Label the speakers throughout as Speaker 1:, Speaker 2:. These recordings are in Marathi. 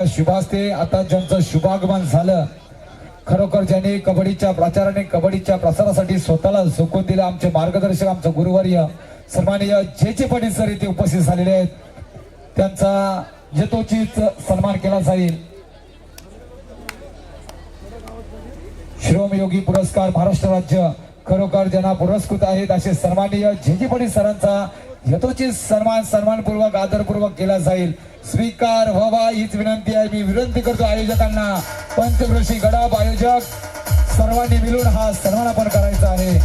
Speaker 1: शुभास्ते आता ज्यांचं शुभागमन झालं, खरोखर ज्यांनी कबड्डीच्या प्रचाराने कबड्डीच्या प्रसारासाठी स्वतःला झोकून दिलं, आमचे मार्गदर्शक आमचं गुरुवर्य सन्माननीय जे पाटील सर इथे उपस्थित झालेले आहेत, त्यांचा यथोचित सन्मान केला जाईल। श्रमयोगी पुरस्कार महाराष्ट्र राज्य खरोखर ज्यांना पुरस्कृत आहेत असे सन्माननीय जे पाटील सरांचा यथोचित सन्मानपूर्वक आदरपूर्वक केला जाईल। स्वीकार व्हावा हीच विनंती आहे। मी विनंती करतो आयोजकांना, पंचक्रोशी गडाब आयोजक सर्वांनी मिळून हा सन्मान आपण करायचा आहे।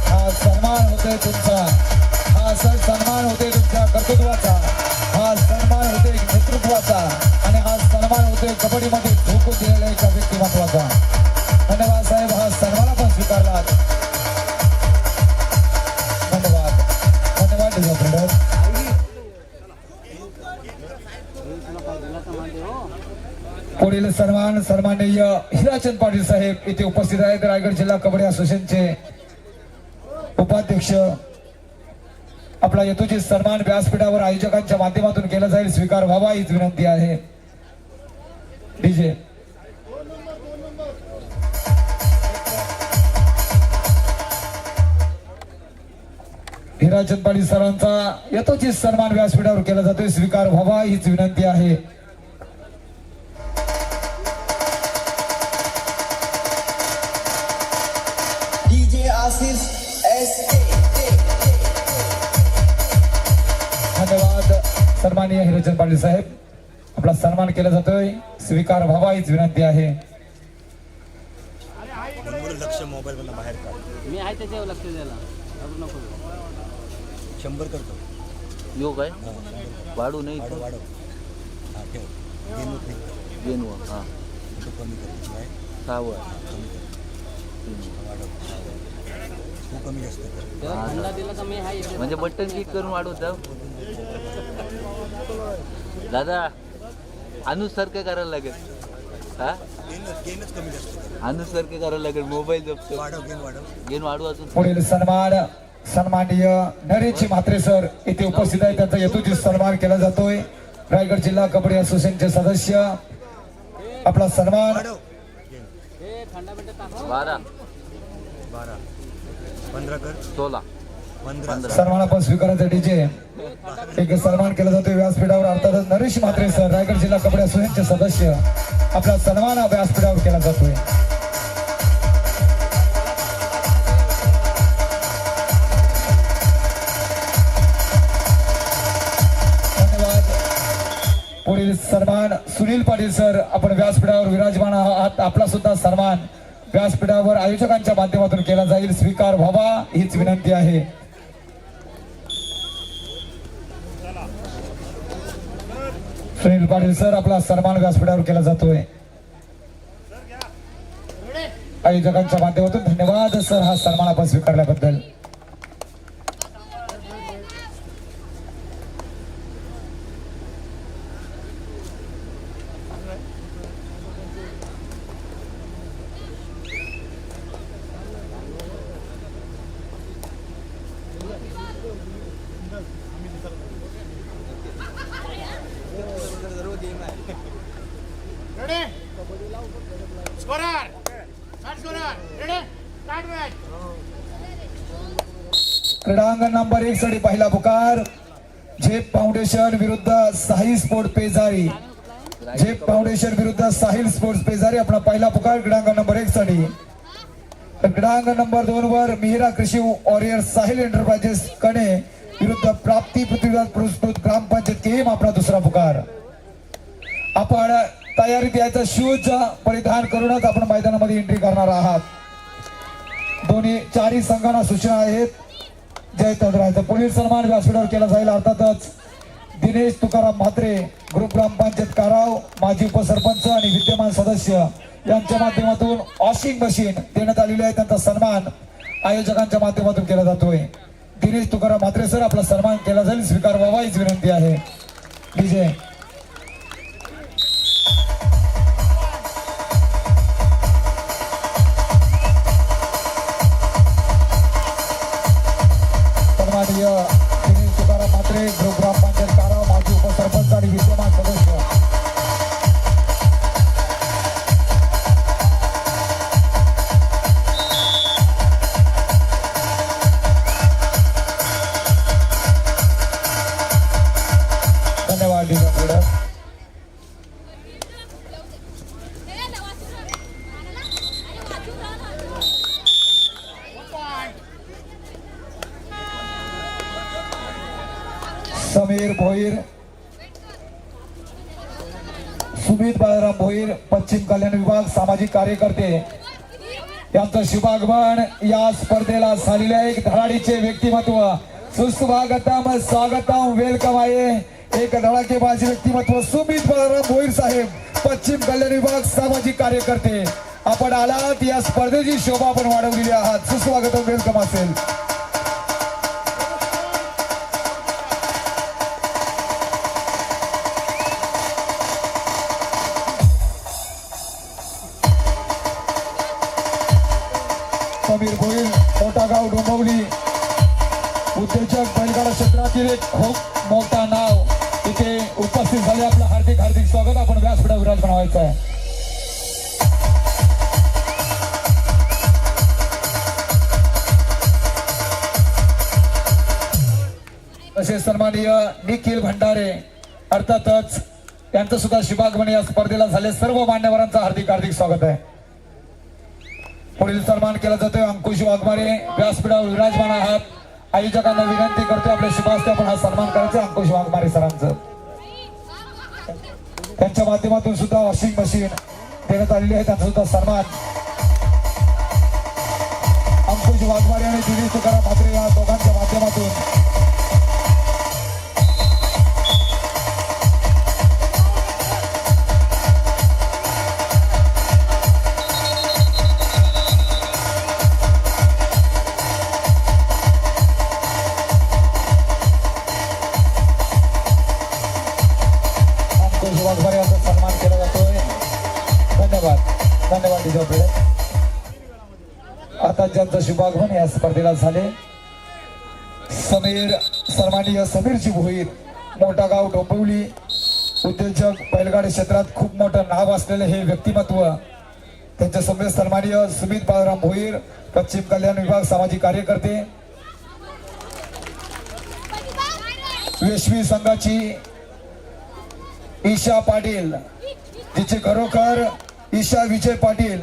Speaker 1: हा सन्मान होतोय तुमचा, हा सन्मान होतोय तुमच्या कर्तृत्वाचा, हा सन्मान होतोय नेतृत्वाचा आणि हा सन्मान होतोय कबड्डीमध्ये झोकून दिलेल्या एका व्यक्तिमत्वाचा। धन्यवाद साहेब, हा सन्मान आपण स्वीकारला। धन्यवाद धन्यवाद। पुढील सन्मान सन्माननीय हिराचंद पाटील साहेब इथे उपस्थित आहेत, रायगड जिल्हा कबड्डी असोसिएशनचे उपाध्यक्ष। आपला यथोचित सन्मान व्यासपीठावर आयोजकांच्या माध्यमातून केला जाईल, स्वीकार व्हावा हीच विनंती आहे। डीजे हिराचंद पाटील सरांचा यथोचित सन्मान व्यासपीठावर केला जातोय, स्वीकार व्हावा हीच विनंती आहे।
Speaker 2: DJ Ashish S.
Speaker 1: धन्यवाद सन्माननीय हिराचंद पाटील साहेब, आपला सन्मान केला जातोय, स्वीकार व्हावा हीच विनंती आहे।
Speaker 3: लक्ष मोबाईल मधून बाहेर काढ।
Speaker 4: मी आहे त्याच्यावर लक्ष द्यायला नको।
Speaker 3: 100 करतो
Speaker 4: योग आहे वाढू नाही
Speaker 3: वाढव हा ठेव गेनू नाही
Speaker 4: गेनू हा
Speaker 3: तो कमी कर काय
Speaker 4: 6 वर
Speaker 3: कमी कर वाढव तू कमी जास्त कर
Speaker 4: त्याला थंडा दिला तर मी आहे म्हणजे बटन क्लिक करून वाढवतो दादा। अनुसारखं करायला लागेल, हा
Speaker 3: गेनच कमी जास्त कर,
Speaker 4: अनुसारखं करायला लागेल। मोबाईल जपतो
Speaker 3: वाढव
Speaker 4: गेन वाढू अजून।
Speaker 1: पुढील सन्मान सन्माननीय नरेशजी म्हात्रे सर इथे उपस्थित आहेत, त्यांचा यथोचित सन्मान केला जातोय। रायगड जिल्हा कबड्डी असोसिएशनचे सदस्य, आपला सन्मान
Speaker 4: 12
Speaker 3: 15 कर
Speaker 4: 16
Speaker 3: 15
Speaker 1: सन्मान आपण स्वीकारायचा। डीजे एक सन्मान केला जातोय व्यासपीठावर, अर्थातच नरेश म्हात्रे सर रायगड जिल्हा कबड्डी असोसिएशनचे सदस्य, आपला सन्मान व्यासपीठावर केला जातोय। पुढील सन्मान सुनील पाटील सर, आपण व्यासपीठावर विराजमान आहात, आपला सुद्धा सन्मान व्यासपीठावर आयोजकांच्या माध्यमातून केला जाईल, स्वीकार व्हावा हीच विनंती आहे। सुनील पाटील सर, आपला सन्मान व्यासपीठावर केला जातोय आयोजकांच्या माध्यमातून। धन्यवाद सर, हा सन्मान आपण स्वीकारल्याबद्दल। क्रीडांगण नंबर 1 साठी पहिला पुकार झेप फाउंडेशन विरुद्ध साहिल स्पोर्ट पेजारी। झेप फाउंडेशन विरुद्ध साहिल स्पोर्ट्स पेजारी, आपला पहिला पुकार क्रीडांगण नंबर 1 साठी। क्रीडांगण नंबर 2 वर मिहिरा कृषी वॉरियर साहिल एंटरप्राइजेस कणे विरुद्ध प्राप्ती पृथ्वीराज पुरस्कृत ग्रामपंचायत केम, आपला दुसरा पुकार। आपण तयारीत यायचं, शूज परिधान करूनच आपण मैदानामध्ये एंट्री करणार आहात। दोन्ही चारही संघांना सूचना आहेत, जय तंत्राचं। पुढील सन्मान व्यासपीठावर केला जाईल, अर्थातच दिनेश तुकाराम म्हात्रे ग्रुप ग्रामपंचायत काराव माजी उपसरपंच आणि विद्यमान सदस्य यांच्या माध्यमातून वॉशिंग मशीन देण्यात आलेली आहे, त्यांचा सन्मान आयोजकांच्या माध्यमातून केला जातोय। दिनेश तुकाराम म्हात्रे सर, आपला सन्मान केला जाईल, स्वीकार व्हावा हीच विनंती आहे। डीजे समीर भोईर, सुमित बाळाराम भोईर, पश्चिम कल्याण विभाग सामाजिक कार्यकर्ते यांचं शुभागमन या स्पर्धेला झालेले आहे. एक धडाडीचे व्यक्तिमत्व, सुस्वागतम स्वागतम वेलकम आहे. एक धडाकेबाज व्यक्तिमत्व सुमित बाळाराम भोईर साहेब, पश्चिम कल्याण विभाग सामाजिक कार्यकर्ते. आपण आलात, या स्पर्धेची शोभा आपण वाढवलेली आहात. सुस्वागतम वेलकम असेल. समीर भोईर, मोठा गाव डोंबिवली, उद्योजक बैलगाडा क्षेत्रातील एक खूप मोठा नाव इथे उपस्थित झाले. आपलं हार्दिक हार्दिक स्वागत. आपण व्यासपीठावर विराजमान व्हायचं आहे. तसेच सन्माननीय निखिल भंडारे, अर्थातच त्यांचं सुद्धा शुभागमन या स्पर्धेला झाले. सर्व मान्यवरांचं हार्दिक हार्दिक स्वागत आहे. पुढील सन्मान केला जातोय अंकुश वाघमारे, व्यासपीठावर विराजमान आहात. आयोजकांना विनंती करतो आपल्या शुभास्ते आपण हा सन्मान करायचा अंकुश वाघमारे सरांचं. त्यांच्या माध्यमातून सुद्धा वॉशिंग मशीन देण्यात आलेली आहे, त्यांचा सुद्धा सन्मान अंकुश वाघमारे आणि दिलीप तुकाराम म्हात्रे या दोघांच्या माध्यमातून. वाघमारे यांचा सन्मान केला जातोय. धन्यवाद धन्यवाद डिजोपे. आता ज्यांचं शुभागमन या स्पर्धेला झाले, समीर, सन्माननीय समीरजी भोईर, मोठा गाव डोंबिवली, उद्योजक बैलगाडी क्षेत्रात खूप मोठं नाव असलेले हे व्यक्तिमत्व. त्यांच्या समोर सन्माननीय सुमित बाळाराम भोईर, पश्चिम कल्याण विभाग सामाजिक कार्यकर्ते, वेशवी संघाची ईशा पाटील, जिचे खरोखर ईशा विजय पाटील,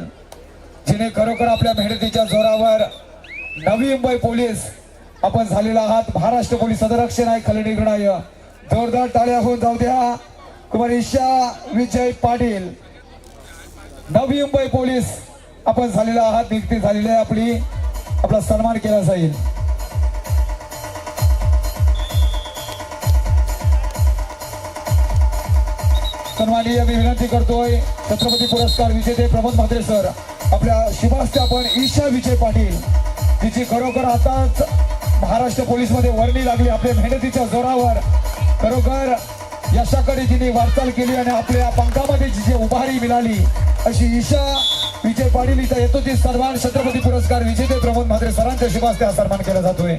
Speaker 1: जिने खरोखर आपल्या मेहनतीच्या जोरावर नवी मुंबई पोलीस आपण झालेला आहात. महाराष्ट्र पोलीस सदरक्षण आहे खलनिर्णय. जोरदार टाळ्या होऊन जाऊ द्या. कुमारी ईशा विजय पाटील, नवी मुंबई पोलीस आपण झालेला आहात. नियुक्ती झालेली आहे आपला सन्मान केला जाईल. सन्माननीय मी विनंती करतोय, छत्रपती पुरस्कार विजेते प्रमोद म्हात्रे सर, आपल्या शुभास्ते आपण ईशा विजय पाटील, तिची खरोखर आताच महाराष्ट्र पोलीस मध्ये वर्णी लागली. आपल्या मेहनतीच्या जोरावर खरोखर यशाकडे जिने वाटचाल केली आणि आपल्या पंखामध्ये जी उभारी मिळाली, अशी ईशा विजय पाटील इथं येतो. ती सन्मान छत्रपती पुरस्कार विजेते प्रमोद म्हात्रे सरांच्या शुभास्ते हा सन्मान केला जातोय.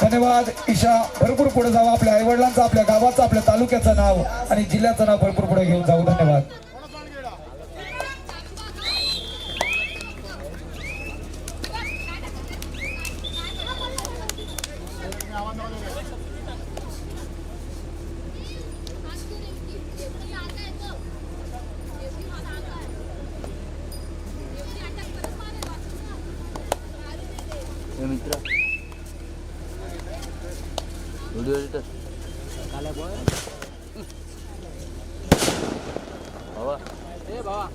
Speaker 1: धन्यवाद ईशा. भरपूर पुढे जावं. आपल्या आईवडिलांचं, आपल्या गावाचं, आपल्या तालुक्याचं नाव आणि जिल्ह्याचं नाव भरपूर पुढे घेऊन जाऊ. धन्यवाद.
Speaker 4: मित्र व्हिडिओ एडिटर बाबा, ए बाबा,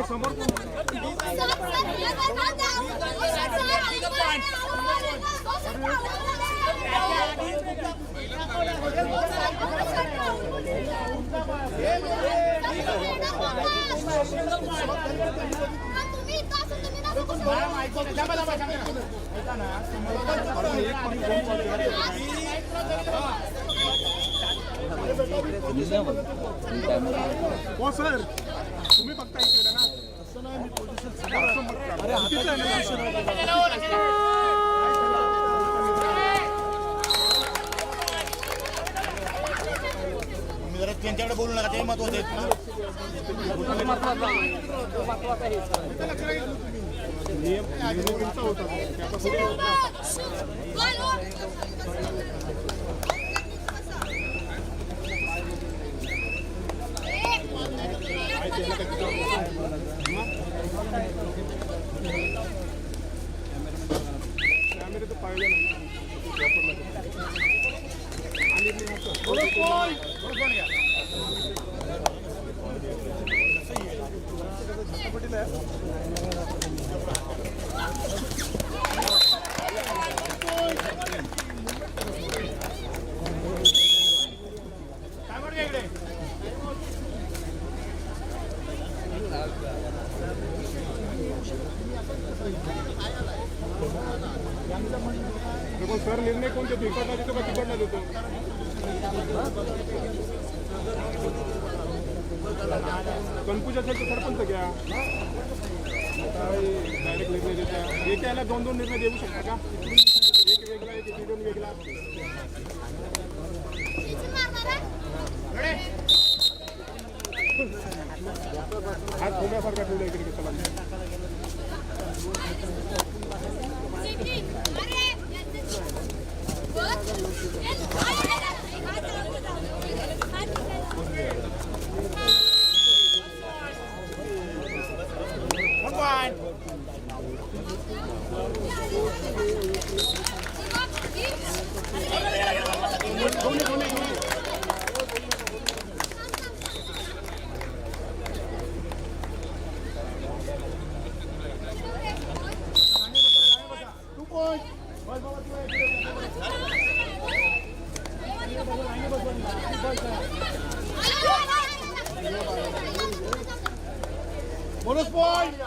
Speaker 5: समोर हो सर तुम्ही बघता इकडे ना तसं नाही मी
Speaker 3: जरा त्यांच्याकडे बोलू नका ते महत्वाचं
Speaker 5: नियम होता कॅमेरे तर पाहिजे सर निर्णय कोणते इकडला देतो का तिकडला देतो कन्फ्युज असेल तर सरपंच घ्या डायरेक्ट निर्णय देता एकाला दोन दोन निर्णय देऊ शकता का एक वेगळा एक दोन वेगळा हात ठेवण्यासारखा ठेवला इकडे चला बोनस पॉइंट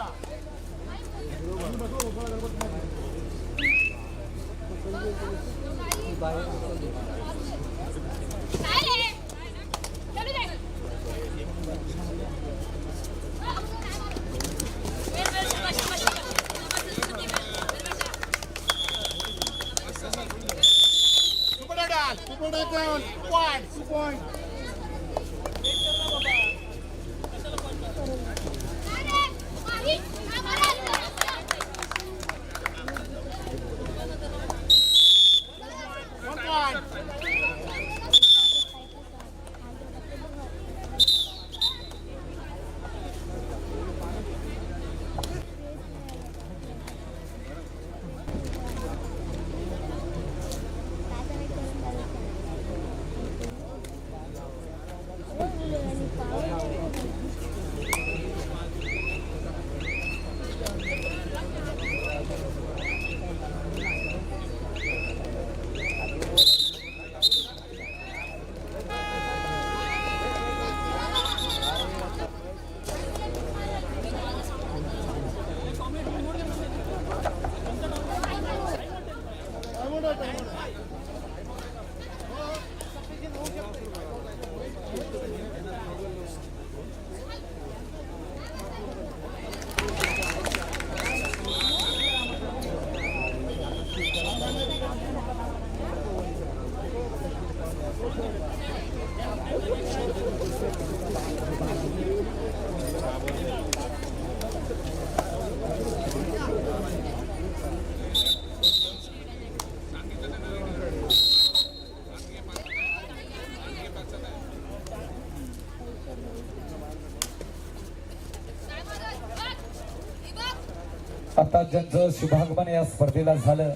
Speaker 1: आता ज्यांचं शुभागमन या स्पर्धेला झालं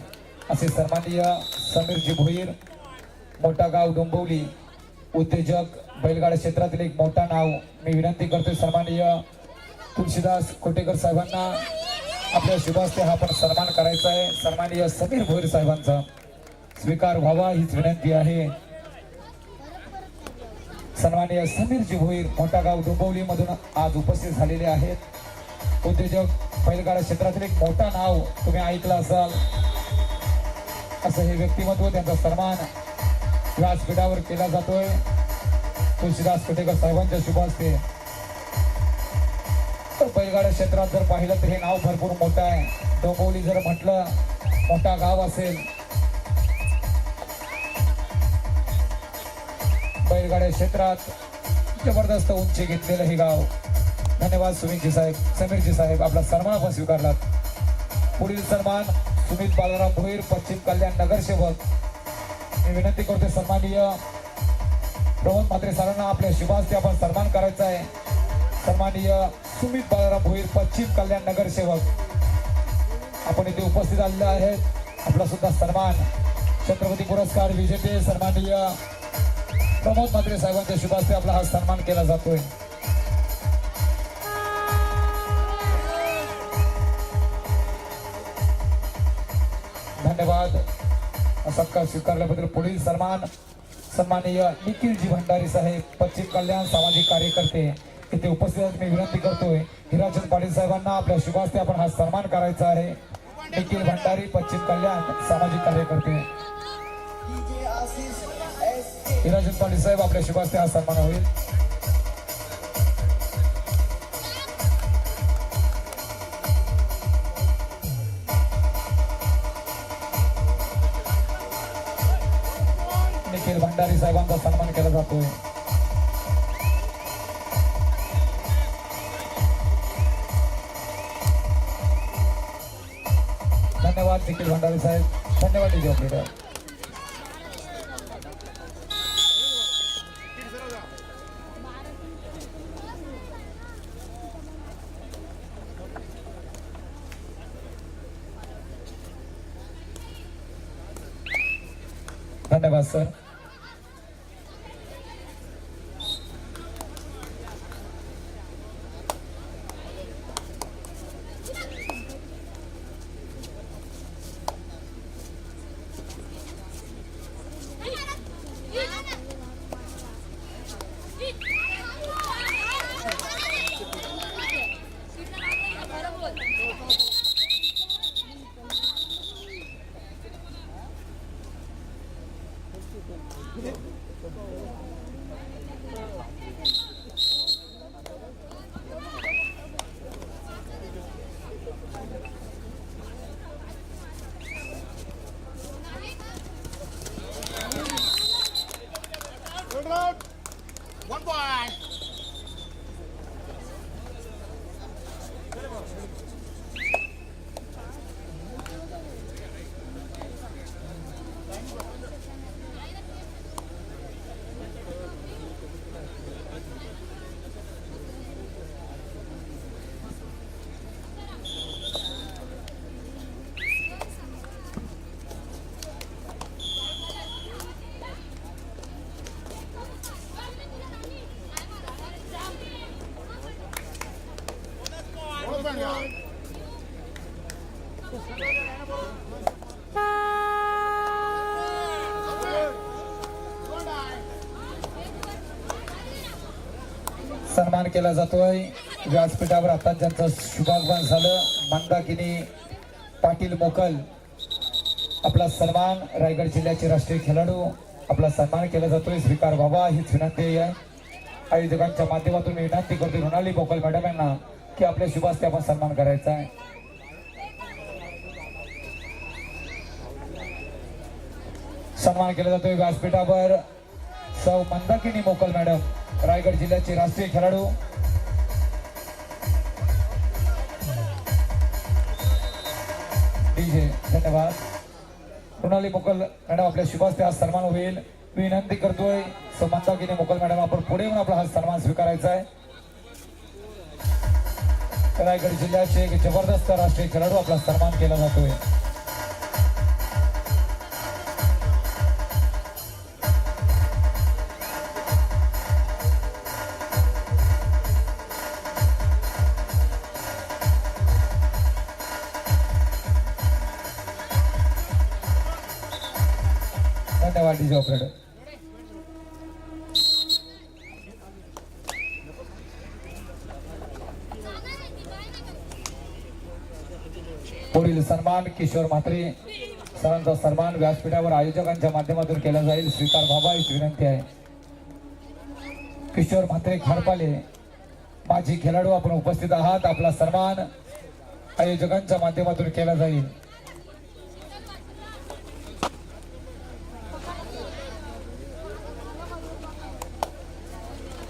Speaker 1: असे सन्माननीय समीरजी भोईर, मोठा गाव डोंबिवली, उद्योजक, बैलगाडा क्षेत्रातील एक मोठा नाव. मी विनंती करतोय सन्माननीय तुलसीदास कोटेकर साहेबांना आपल्या शुभास्ते हा पण सन्मान करायचा आहे. सन्माननीय समीर भोईर साहेबांचा स्वीकार व्हावा हीच विनंती आहे. सन्माननीय समीरजी भोईर मोठागाव डोंबिवली मधून आज उपस्थित झालेले आहेत. उद्योजक बैलगाडा क्षेत्रातील एक मोठा नाव तुम्ही ऐकलं असाल असं हे व्यक्तिमत्व, त्यांचा सन्मान व्यासपीठावर केला जातोय. तुळशीदास कोटेकर साहेबांच्या शुभ हस्ते. तर बैलगाडा क्षेत्रात जर पाहिलं तर हे नाव भरपूर मोठं आहे. डोंबिवली जर म्हटलं मोठा गाव असेल, बैलगाड्या क्षेत्रात जबरदस्त उंची घेतलेलं हे गाव. धन्यवाद सुमितजी साहेब, समीरजी साहेब, आपला सन्मान आपण स्वीकारलात. पुढील सन्मान सुमित बालाराम भोईर, पश्चिम कल्याण नगरसेवक. मी विनंती करतो सन्माननीय प्रमोद म्हात्रे सरांना आपल्या शुभास्ते आपण सन्मान करायचा आहे. सन्माननीय सुमित बालाराम भोईर, पश्चिम कल्याण नगरसेवक, आपण इथे उपस्थित झालेले आहेत. आपला सुद्धा सन्मान छत्रपती पुरस्कार विजेते सन्माननीय प्रमोद म्हात्रे साहेबांच्या शुभास्ते आपला हा सन्मान केला जातोय. धन्यवाद सत्कार स्वीकारल्याबद्दल. पुढील सन्मान सन्माननीय निखिलजी भंडारी साहेब, पश्चिम कल्याण सामाजिक कार्यकर्ते इथे उपस्थित आहेत. मी विनंती करतोय हिराचंद पाटील साहेबांना आपल्या शुभास्ते आपण हा सन्मान करायचा आहे. निखिल भंडारी, पश्चिम कल्याण सामाजिक कार्यकर्ते.
Speaker 2: DJ Ashish SK.
Speaker 1: हिराचंद पाटील साहेब आपल्या शुभास्ते हा सन्मान होईल. निखिल भंडारी साहेबांचा सन्मान केला जातोय. धन्यवाद निखिल भंडारी साहेब. धन्यवाद डीजे ऑपरेटर. धन्यवाद सर.
Speaker 5: Good round. 1 point.
Speaker 1: सन्मान केला जातोय. व्यासपीठावर आता ज्यांचं शुभागमन झालं, मंदाकिनी पाटील मोकल, आपला सन्मान रायगड जिल्ह्याचे राष्ट्रीय खेळाडू, आपला सन्मान केला जातोय. स्वीकार व्हावा हीच विनंती आहे. आयोजकांच्या माध्यमातून मी विनंती करतो रुणाली मोकल मॅडम यांना की आपल्या शुभास्ते आपण सन्मान करायचा आहे. सन्मान केला जातोय व्यासपीठावर सौ मंदाकिनी मोकल मॅडम, रायगड जिल्ह्याचे राष्ट्रीय खेळाडू. डीजे धन्यवाद. रुणाली मोकल मॅडम आपल्या शुभास्ते हा सन्मान होईल. विनंती करतोय सौ मंदाकिनी मोकल मॅडम आपण पुढे येऊन आपला हा सन्मान स्वीकारायचा आहे. रायगड जिल्ह्याचे एक जबरदस्त राष्ट्रीय खेळाडू आपला सन्मान केला जातोय. धन्यवाद डीजे ऑपरेटर. पुढील सन्मान किशोर म्हात्रे सरांचा सन्मान व्यासपीठावर आयोजकांच्या माध्यमातून केला जाईल. स्वीकार व्हावा अशी विनंती आहे. किशोर म्हात्रे खारपाले माजी खेळाडू आपण उपस्थित आहात. आपला सन्मान आयोजकांच्या माध्यमातून केला जाईल.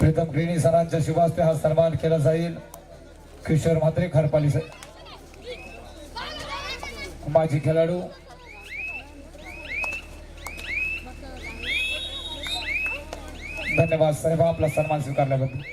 Speaker 1: प्रीतम ग्रेणी सरांच्या शुभ हस्ते हा सन्मान केला जाईल. किशोर म्हात्रे खारपाली माजी खेळाडू. धन्यवाद साहेब आपला सन्मान स्वीकारल्याबद्दल.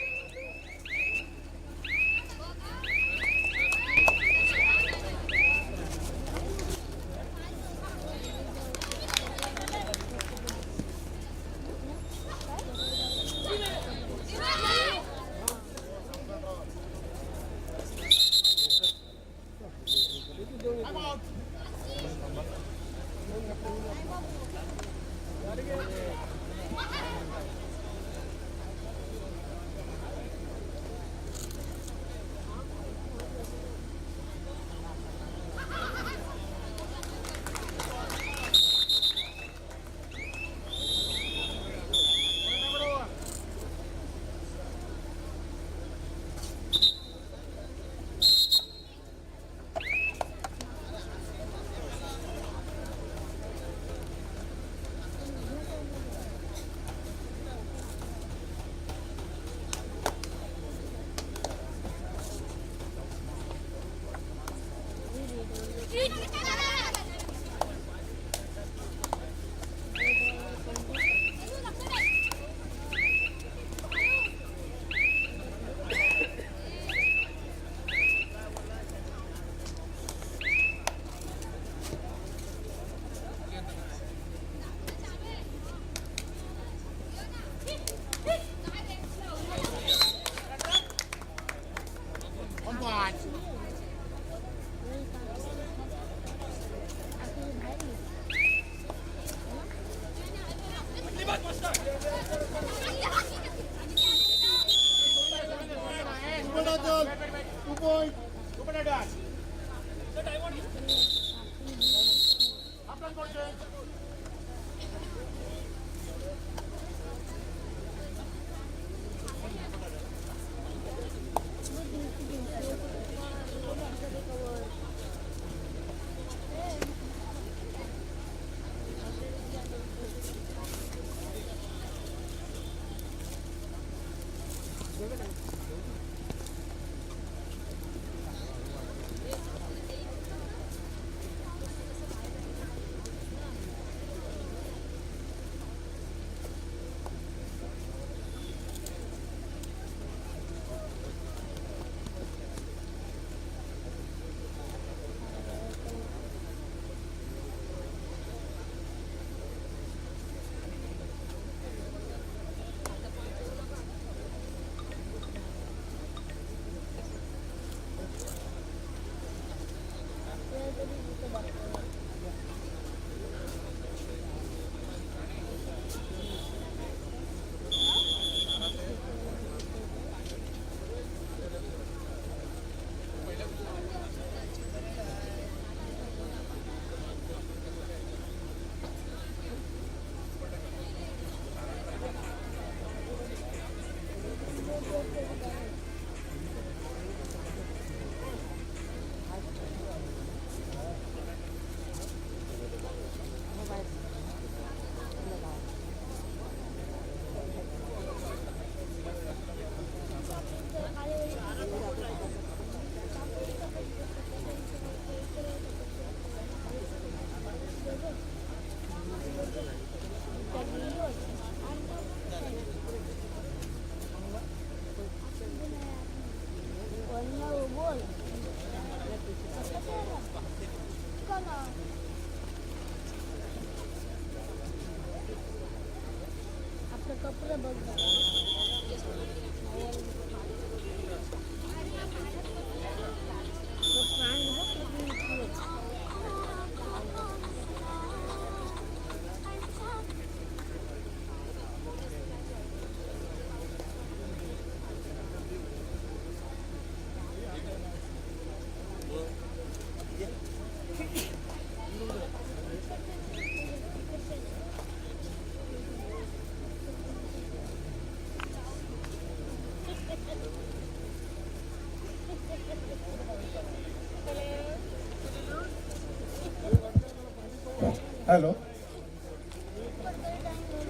Speaker 5: हॅलो,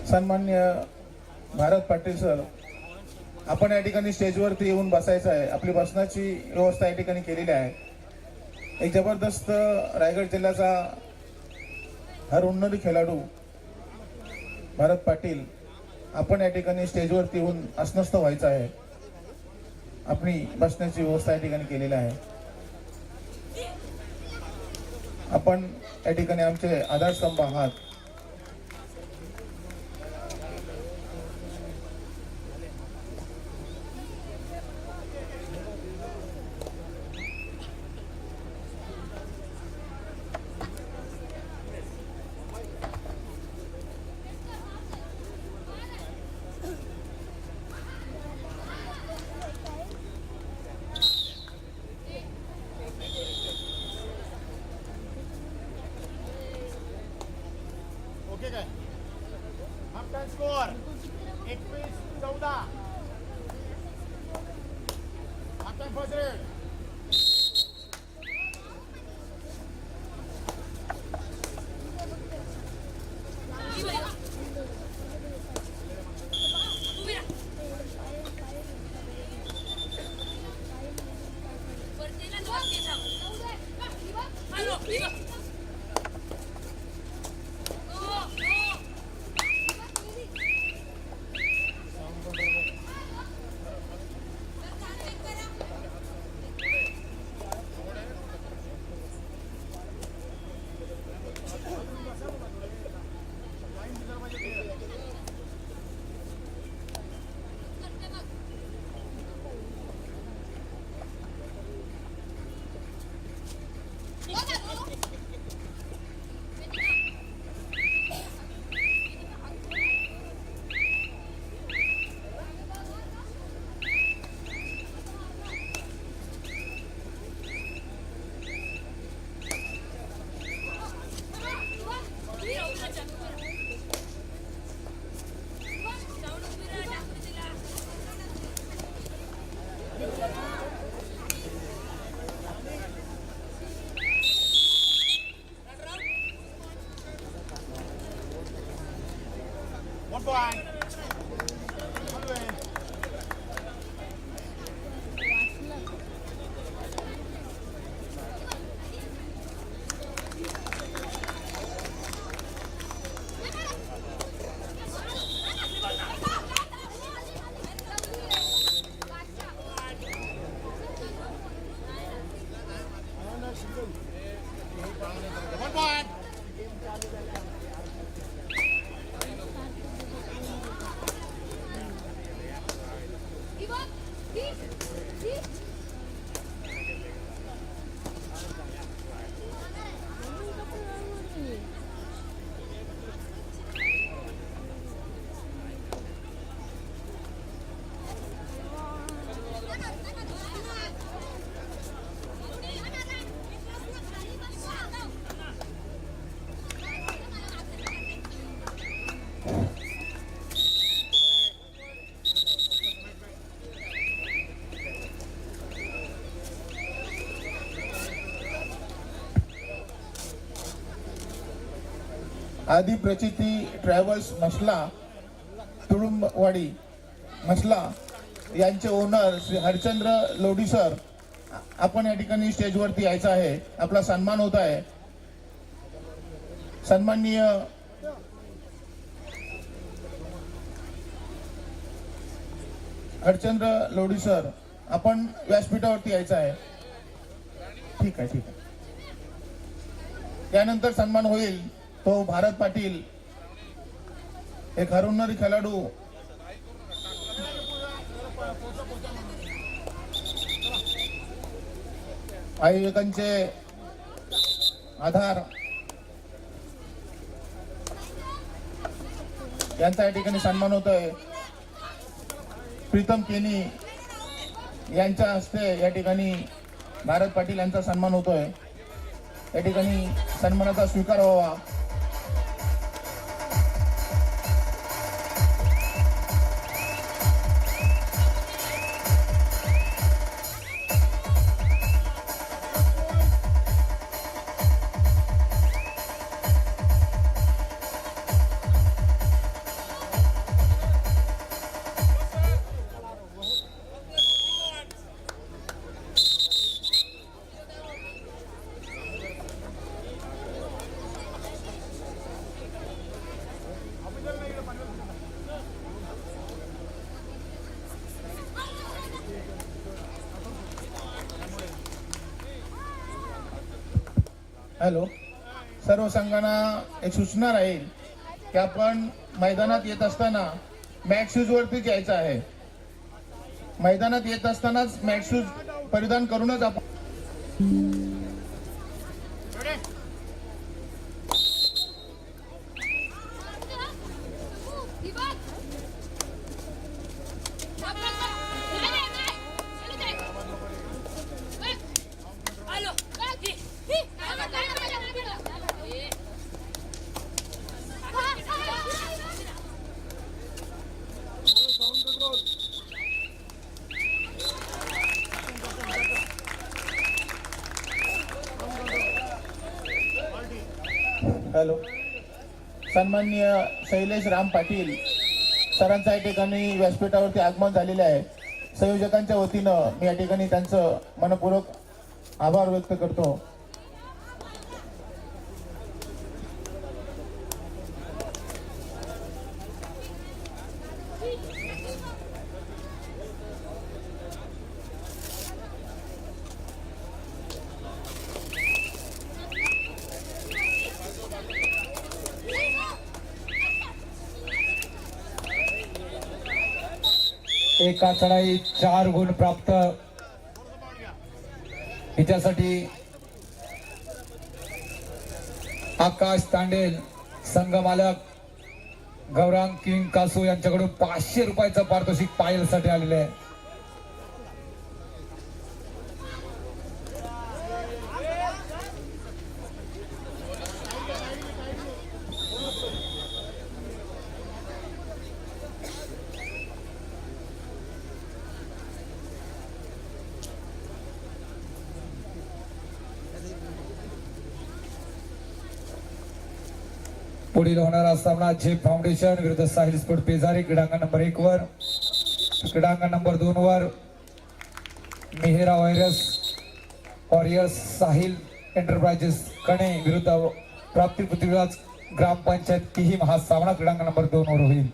Speaker 5: सन्माननीय भारत पाटील सर, आपण या ठिकाणी स्टेजवरती येऊन बसायचं आहे. आपली बसण्याची व्यवस्था या ठिकाणी केलेली आहे. एक जबरदस्त रायगड जिल्ह्याचा हरहुन्नरी खेळाडू भारत पाटील, आपण या ठिकाणी स्टेजवरती येऊन अस्वस्थ व्हायचं आहे. आपली बसण्याची व्यवस्था या ठिकाणी केलेली आहे. आपण या ठिकाणी आमचे आधारस्तंभ आहात. ओके काय? Half time score 21-14. Half time first red. One point. One point. आदि प्रचिती ट्रॅव्हल्स मसला तुळुंबवाडी मसला यांचे ओनर श्री हरचंद्र लोढी सर, आपण या ठिकाणी स्टेजवरती यायचं आहे. आपला सन्मान होत आहे. सन्माननीय हरचंद्र लोढी सर, आपण व्यासपीठावरती यायचं आहे. ठीक आहे, ठीक आहे. त्यानंतर सन्मान होईल तो भारत पाटील, एक हरहुन्नरी खेळाडू. आयोजकांचे आधार यांचा या ठिकाणी सन्मान होतोय. प्रीतम केनी यांच्या हस्ते या ठिकाणी भारत पाटील यांचा सन्मान होतोय. या ठिकाणी सन्मानाचा स्वीकार व्हावा. हॅलो, सर्व संघांना एक सूचना राहील की आपण मैदानात येत असताना मॅट शूज वरतीच यायचं आहे. मैदानात येत असतानाच मॅट शूज परिधान करूनच आपण हॅलो, सन्माननीय शैलेश राम पाटील सरांचं या ठिकाणी व्यासपीठावरती आगमन झालेले आहे. संयोजकांच्या वतीनं मी या ठिकाणी त्यांचं मनपूर्वक आभार व्यक्त करतो.
Speaker 1: एका चढाई 4 गुण प्राप्त. हिच्यासाठी आकाश तांडेल संघ मालक गौरांग किंग कासू यांच्याकडून 500 रुपयाचं पारितोषिक पायलसाठी आलेले आहे. पुढील होणारा सामना झेप फाउंडेशन विरुद्ध साहिल स्पोर्ट पेजारी क्रीडांगण नंबर 1 वर. क्रीडांगण नंबर 2 वर मेहरा वॉरियर्स साहिल एंटरप्राइजेस कणे विरुद्ध प्राप्ती पृथ्वीराज ग्रामपंचायत किहीम. हा सामना क्रीडांगण नंबर 2 वर होईल.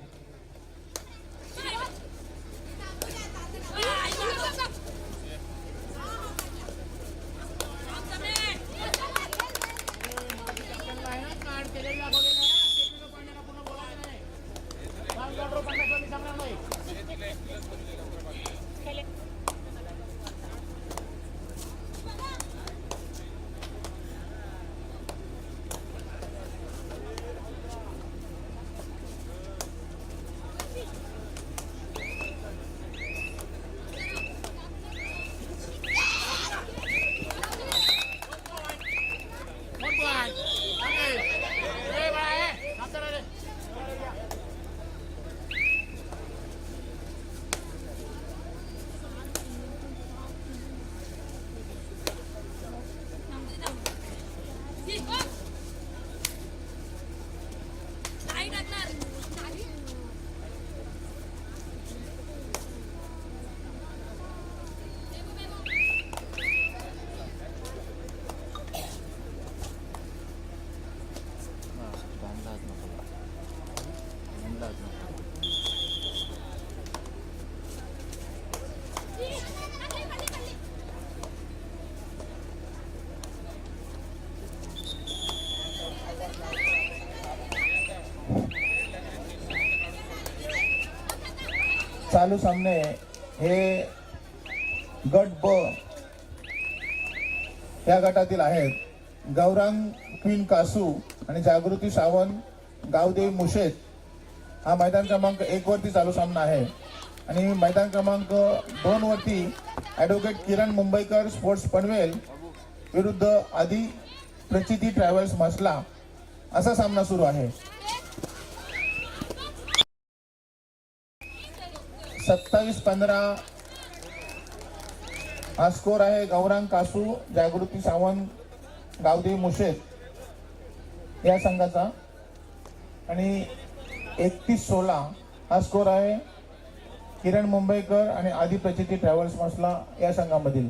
Speaker 5: चालू सामने हे गट ब या गटातील आहेत. गौरांग क्वीन कासू आणि जागृती सावंत गावदेवी मुशेत हा मैदान क्रमांक 1 वरती चालू सामना आहे. आणि मैदान क्रमांक 2 वरती ॲडव्होकेट किरण मुंबईकर स्पोर्ट्स पनवेल विरुद्ध आदी प्रचिती ट्रॅव्हल्स मसला असा सामना सुरू आहे. 27-15 हा स्कोर आहे गौरांग कासू जागृती सावंत गावदेवी मुशेत या संघाचा. आणि 31-16 हा स्कोर आहे किरण मुंबईकर आणि आदी प्रचिती ट्रॅव्हल्स मसला या संघामधील.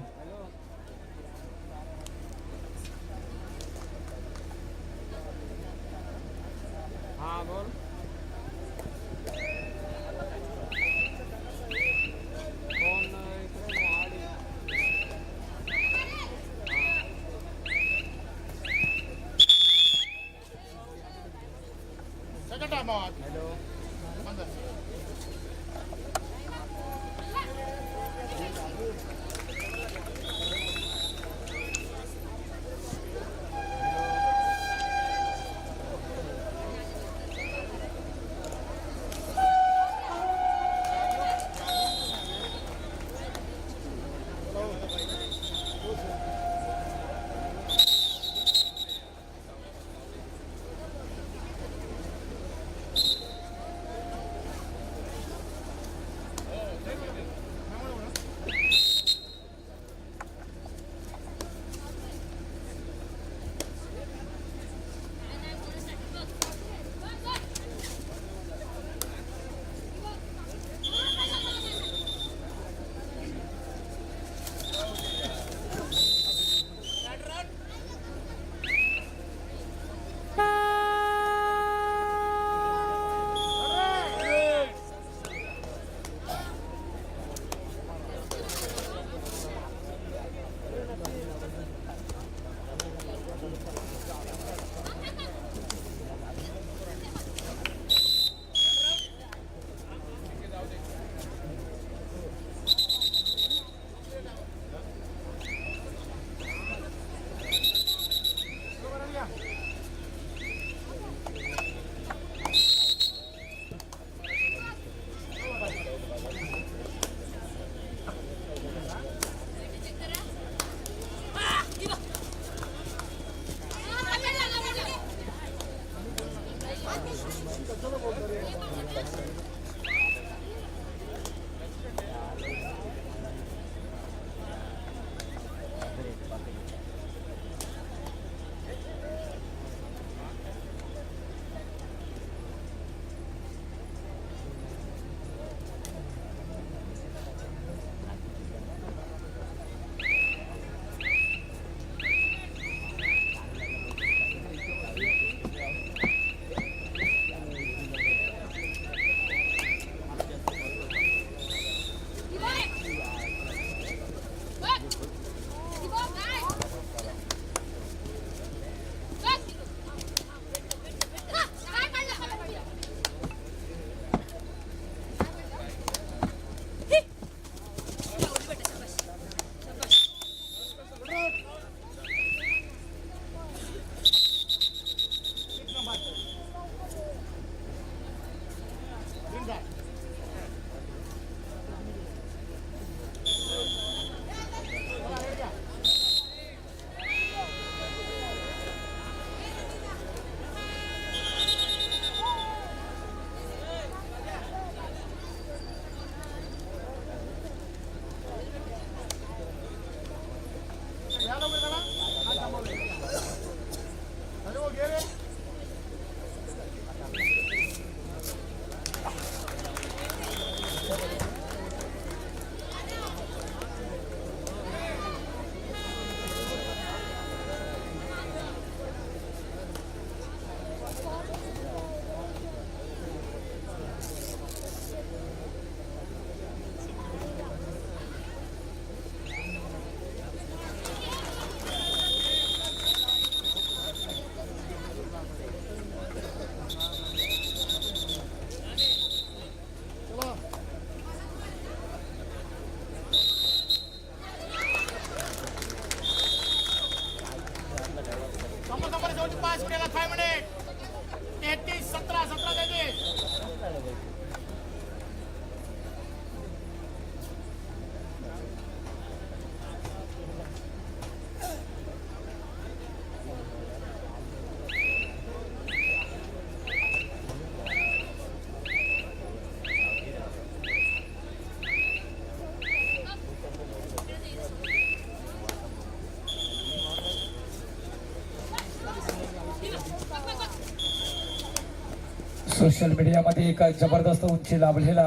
Speaker 1: सोशल मीडियामध्ये एक जबरदस्त उंची लाभलेला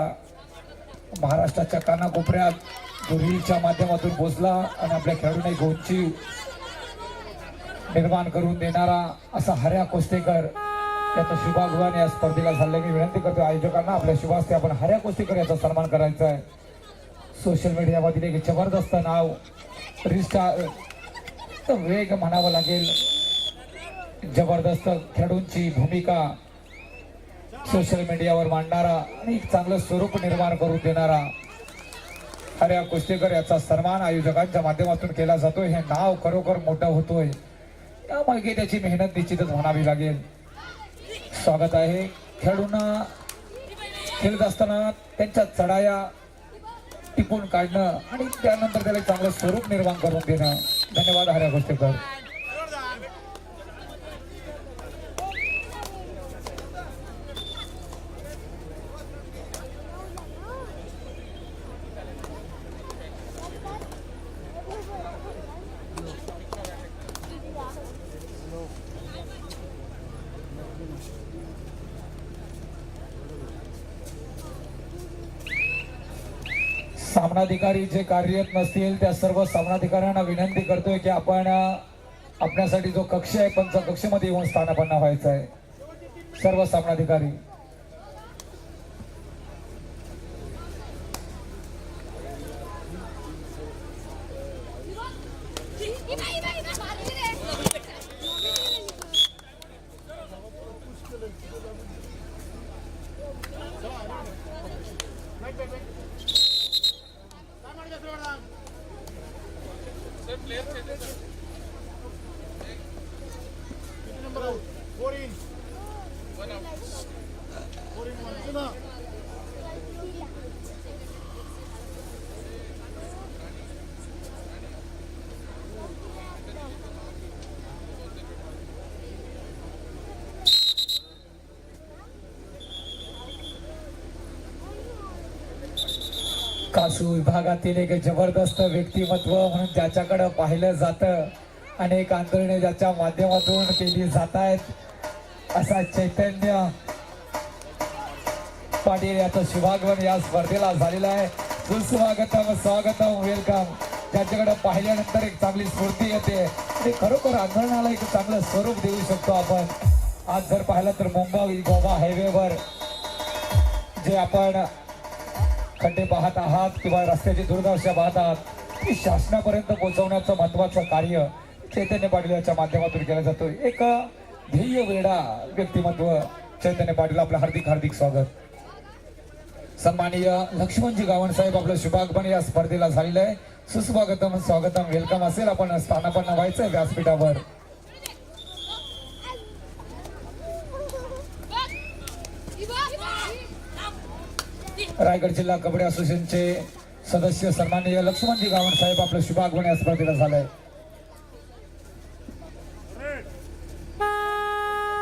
Speaker 1: महाराष्ट्राच्या कानाकोपऱ्यात दुरीच्या माध्यमातून पोहोचला आणि आपल्या खेळाडूंना एक उंची निर्माण करून देणारा असा हऱ्या कोस्टेकर याचा शुभागमन या स्पर्धेला झाले. मी विनंती करतो आयोजकांना आपल्या शुभास्ते आपण हऱ्या कोस्टेकर याचा सन्मान करायचा आहे. सोशल मीडियामधील एक जबरदस्त नाव रिस्टार वेग म्हणावं लागेल. जबरदस्त खेळाडूंची भूमिका सोशल मीडियावर मांडणारा आणि एक चांगलं स्वरूप निर्माण करून देणारा हऱ्या कोस्टेकर याचा सन्मान आयोजकांच्या माध्यमातून केला जातोय. हे नाव खरोखर मोठं होतोय त्यामुळे त्याची मेहनत निश्चितच म्हणावी लागेल. स्वागत आहे. खेळाडूंना खेळत असताना त्यांच्या चढाया टिपून काढणं आणि त्यानंतर त्याला चांगलं स्वरूप निर्माण करून देणं. धन्यवाद हऱ्या कोस्टेकर. सामनाधिकारी जे कार्यरत नसतील त्या सर्व सामनाधिकाऱ्यांना विनंती करतोय की आपण आपल्यासाठी जो कक्ष आहे पंच कक्षमध्ये येऊन स्थानापन्न व्हायचं आहे. सर्व सामनाधिकारी कासू विभागातील एक जबरदस्त व्यक्तिमत्व म्हणून ज्याच्याकडे पाहिलं जातं, अनेक आंदोलने ज्याच्या माध्यमातून केली जात आहेत, असा चैतन्य पाटील याचं शुभागमन या स्पर्धेला झालेलं आहे. सुस्वागतम, स्वागतम, वेलकम. ज्याच्याकडे पाहिल्यानंतर एक चांगली स्फूर्ती येते आणि खरोखर आंदोलनाला एक चांगलं स्वरूप देऊ शकतो आपण. आज जर पाहिलं तर मुंबई गोवा हायवेवर जे आपण खड्डे पाहत आहात किंवा रस्त्याची दुर्दशा पाहत आहात, ती शासनापर्यंत पोहोचवण्याचं महत्वाचं कार्य चैतन्य पाटील याच्या माध्यमातून केलं जातं. एक ध्येय वेडा व्यक्तिमत्व चैतन्य पाटील, आपलं हार्दिक हार्दिक स्वागत. सन्माननीय लक्ष्मणजी गावण साहेब, आपलं शुभागमन या स्पर्धेला झालेलं आहे. सुस्वागतम, स्वागतम, वेलकम असेल. आपण स्थानापन्न व्हायचं व्यासपीठावर. रायगड जिल्हा कबड्डी असोसिएशनचे सदस्य सन्माननीय लक्ष्मणजी गावण साहेब, आपलं शुभागमन या स्पर्धेला झालंय.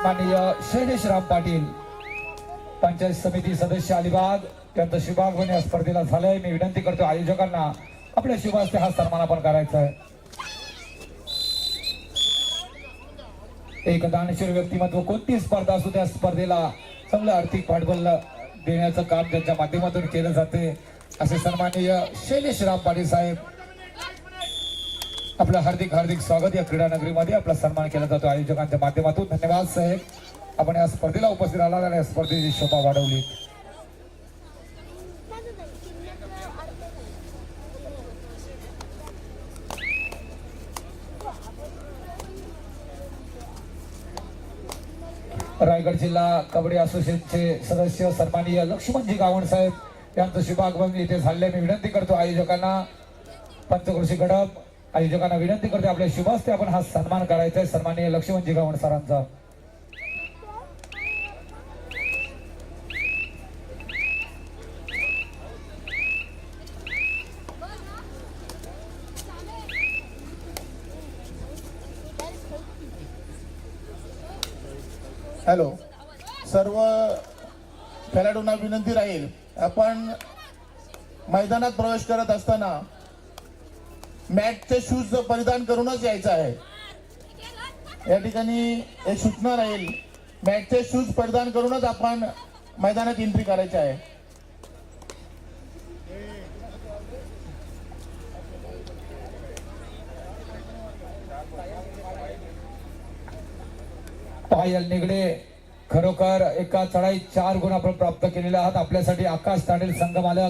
Speaker 1: माननीय शैलेश राम पाटील, पंचायत समिती सदस्य अलिबाग, त्यांचं शुभागमन या स्पर्धेला झालंय. मी विनंती करतो आयोजकांना आपल्या शुभ हस्ते हा सन्मान आपण करायचा आहे. एक दानशूर व्यक्तिमत्व, कोणती स्पर्धा असू त्या स्पर्धेला चांगलं आर्थिक पाठबळ देण्याचं काम त्यांच्या माध्यमातून केलं जाते. असे सन्माननीय शैलेश राम पाटील साहेब, आपलं हार्दिक हार्दिक स्वागत. या क्रीडा नगरीमध्ये आपला सन्मान केला जातो आयोजकांच्या माध्यमातून. धन्यवाद साहेब, आपण या स्पर्धेला उपस्थित राहिला आणि या स्पर्धेची शोभा वाढवली. रायगड जिल्हा कबड्डी असोसिएशनचे सदस्य सन्माननीय लक्ष्मणजी गावण साहेब यांचं शुभागमन इथे झाले. मी विनंती करतो आयोजकांना, पंचकृषी गडप आयोजकांना विनंती करतो आपल्या शुभ हस्ते आपण हा सन्मान करायचा आहे सन्माननीय लक्ष्मणजी गावण सरांचा.
Speaker 5: हॅलो, सर्व खेळाडूंना विनंती राहील, आपण मैदानात प्रवेश करत असताना मॅटचे शूज परिधान करूनच यायचं आहे. या ठिकाणी एक सूचना राहील, मॅटचे शूज परिधान करूनच आपण मैदानात एंट्री करायची आहे.
Speaker 1: पायल निगडे, खरोखर एका चढाईत 4 गुण आपण प्राप्त केलेले आहात. आपल्यासाठी आकाश तांडेल संघ मालक